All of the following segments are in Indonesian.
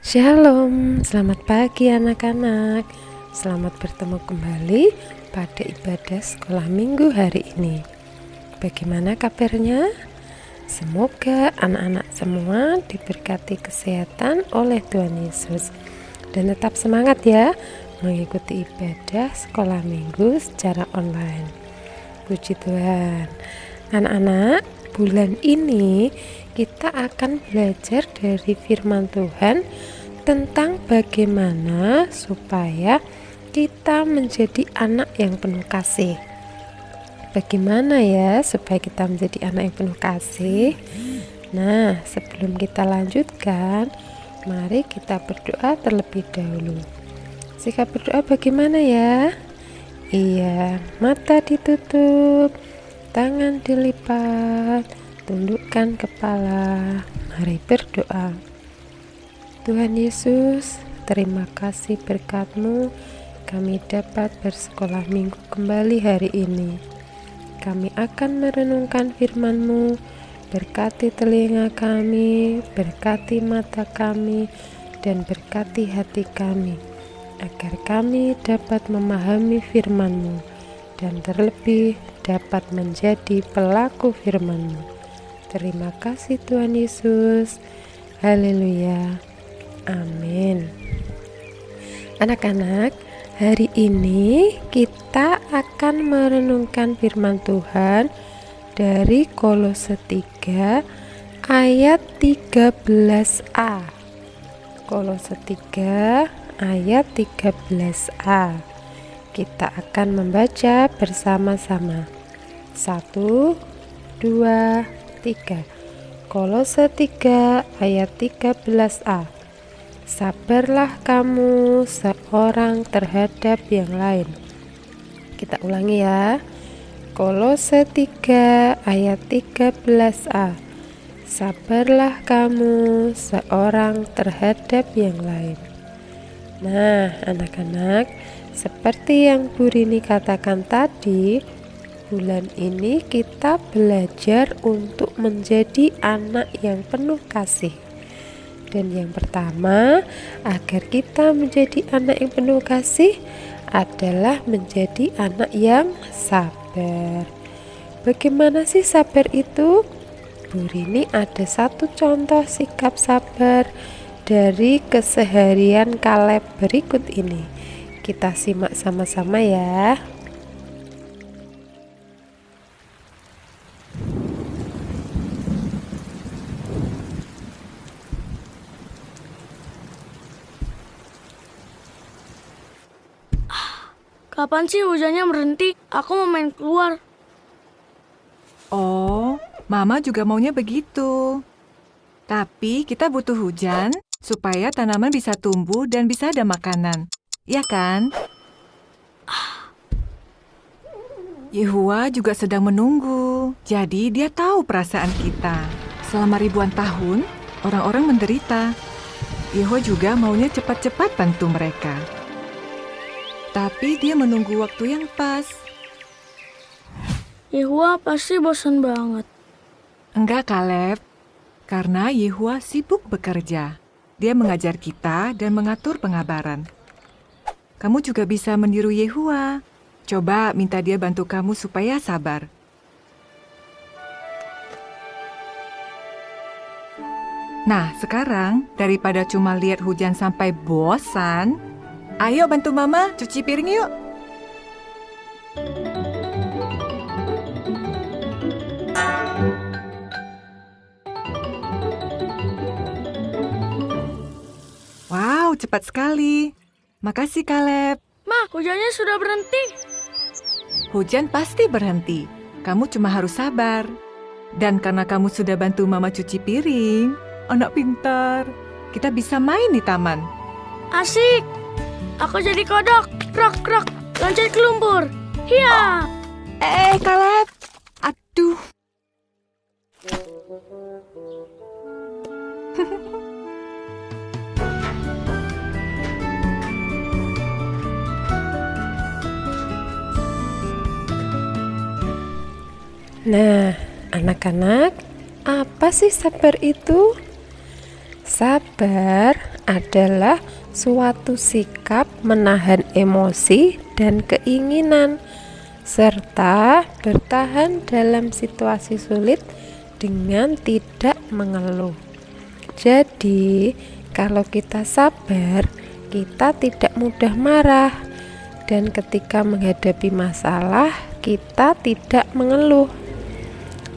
Shalom, selamat pagi anak-anak. Selamat bertemu kembali pada ibadah sekolah minggu hari ini. Bagaimana kabarnya? Semoga anak-anak semua diberkati kesehatan oleh Tuhan Yesus. Dan tetap semangat ya mengikuti ibadah sekolah minggu secara online. Puji Tuhan. Anak-anak, bulan ini kita akan belajar dari firman Tuhan tentang bagaimana supaya kita menjadi anak yang penuh kasih. Bagaimana ya supaya kita menjadi anak yang penuh kasih? Nah, sebelum kita lanjutkan, mari kita berdoa terlebih dahulu. Sikap berdoa bagaimana ya? Iya, mata ditutup, tangan dilipat, tundukkan kepala. Mari berdoa. Tuhan Yesus, terima kasih berkat-Mu kami dapat bersekolah minggu kembali hari ini. Kami akan merenungkan firman-Mu. Berkati telinga kami, berkati mata kami, dan berkati hati kami, agar kami dapat memahami firman-Mu dan terlebih dapat menjadi pelaku firman-Mu. Terima kasih Tuhan Yesus. Haleluya. Amin. Anak-anak, hari ini kita akan merenungkan firman Tuhan dari Kolose 3 ayat 13a. Kolose 3 ayat 13a. Kita akan membaca bersama-sama. 1, 2, 3. Kolose 3 ayat 13a. Sabarlah kamu seorang terhadap yang lain. Kita ulangi ya. Kolose 3 ayat 13a. Sabarlah kamu seorang terhadap yang lain. Nah, anak-anak, seperti yang Bu Rini katakan tadi, bulan ini kita belajar untuk menjadi anak yang penuh kasih. Dan yang pertama, agar kita menjadi anak yang penuh kasih adalah menjadi anak yang sabar. Bagaimana sih sabar itu? Bu Rini ada satu contoh sikap sabar dari keseharian Kaleb berikut ini. Kita simak sama-sama ya. Kapan sih hujannya berhenti? Aku mau main keluar. Oh, Mama juga maunya begitu. Tapi kita butuh hujan supaya tanaman bisa tumbuh dan bisa ada makanan. Ya kan? Yehua juga sedang menunggu. Jadi dia tahu perasaan kita. Selama ribuan tahun, orang-orang menderita. Yehua juga maunya cepat-cepat bantu mereka. Tapi dia menunggu waktu yang pas. Yehua pasti bosan banget. Enggak, Kaleb. Karena Yehua sibuk bekerja. Dia mengajar kita dan mengatur pengabaran. Kamu juga bisa meniru Yehua. Coba minta dia bantu kamu supaya sabar. Nah, sekarang daripada cuma lihat hujan sampai bosan, ayo bantu Mama cuci piring yuk. Wow, cepat sekali. Makasih, Kaleb. Ma, hujannya sudah berhenti. Hujan pasti berhenti. Kamu cuma harus sabar. Dan karena kamu sudah bantu Mama cuci piring, anak pintar, kita bisa main di taman. Asik. Aku jadi kodok. Krok, krok. Loncat ke lumpur. Hiya. Kaleb. Aduh. Nah, anak-anak, apa sih sabar itu? Sabar adalah suatu sikap menahan emosi dan keinginan, serta bertahan dalam situasi sulit dengan tidak mengeluh. Jadi, kalau kita sabar, kita tidak mudah marah, dan ketika menghadapi masalah, kita tidak mengeluh.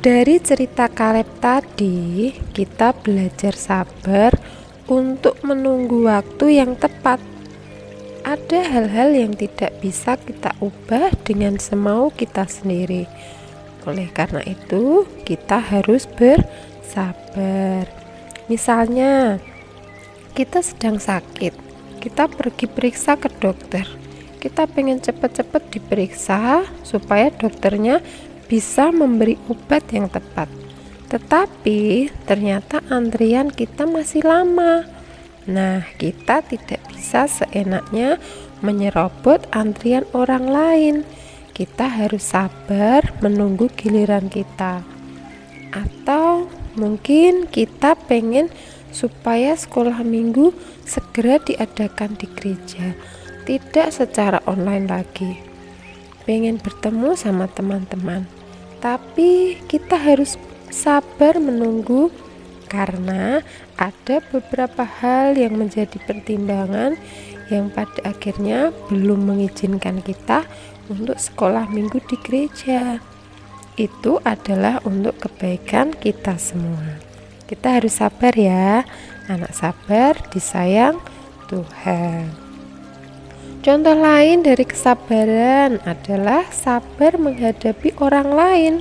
Dari cerita Kaleb tadi, kita belajar sabar untuk menunggu waktu yang tepat. Ada hal-hal yang tidak bisa kita ubah dengan semau kita sendiri. Oleh karena itu, kita harus bersabar. Misalnya, kita sedang sakit, kita pergi periksa ke dokter. Kita pengen cepat-cepat diperiksa supaya dokternya bisa memberi obat yang tepat. Tetapi ternyata antrian kita masih lama. Nah, kita tidak bisa seenaknya menyerobot antrian orang lain. Kita harus sabar menunggu giliran kita. Atau mungkin kita pengen supaya sekolah minggu segera diadakan di gereja, tidak secara online lagi. Pengen bertemu sama teman-teman, tapi kita harus sabar menunggu karena ada beberapa hal yang menjadi pertimbangan yang pada akhirnya belum mengizinkan kita untuk sekolah minggu di gereja. Itu adalah untuk kebaikan kita semua. Kita harus sabar ya, anak sabar disayang Tuhan. Contoh lain dari kesabaran adalah sabar menghadapi orang lain.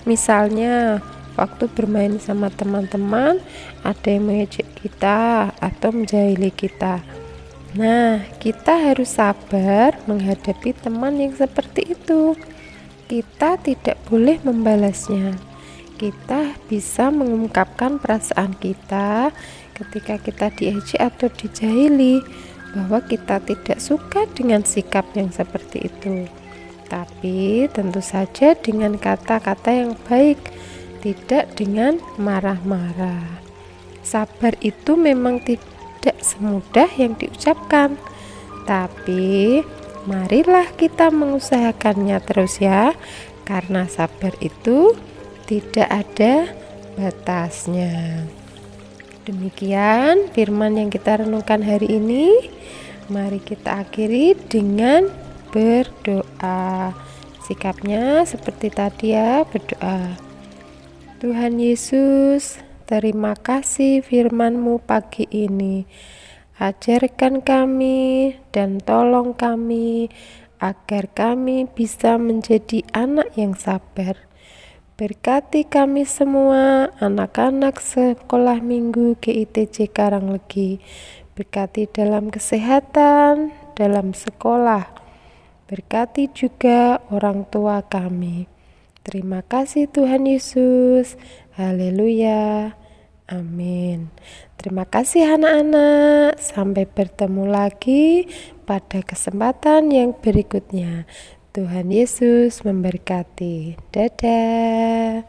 Misalnya, waktu bermain sama teman-teman, ada yang mengejek kita atau menjahili kita. Nah, kita harus sabar menghadapi teman yang seperti itu. Kita tidak boleh membalasnya. Kita bisa mengungkapkan perasaan kita ketika kita diejek atau dijahili, bahwa kita tidak suka dengan sikap yang seperti itu. Tapi tentu saja dengan kata-kata yang baik, tidak dengan marah-marah. Sabar itu memang tidak semudah yang diucapkan, tapi marilah kita mengusahakannya terus ya, karena sabar itu tidak ada batasnya. Demikian firman yang kita renungkan hari ini. Mari kita akhiri dengan berdoa. Sikapnya seperti tadi ya, berdoa. Tuhan Yesus, terima kasih firman-Mu pagi ini. Ajarkan kami dan tolong kami agar kami bisa menjadi anak yang sabar. Berkati kami semua, anak-anak sekolah minggu GITJ Karanglegi. Berkati dalam kesehatan, dalam sekolah. Berkati juga orang tua kami. Terima kasih Tuhan Yesus. Haleluya. Amin. Terima kasih anak-anak. Sampai bertemu lagi pada kesempatan yang berikutnya. Tuhan Yesus memberkati. Dadah.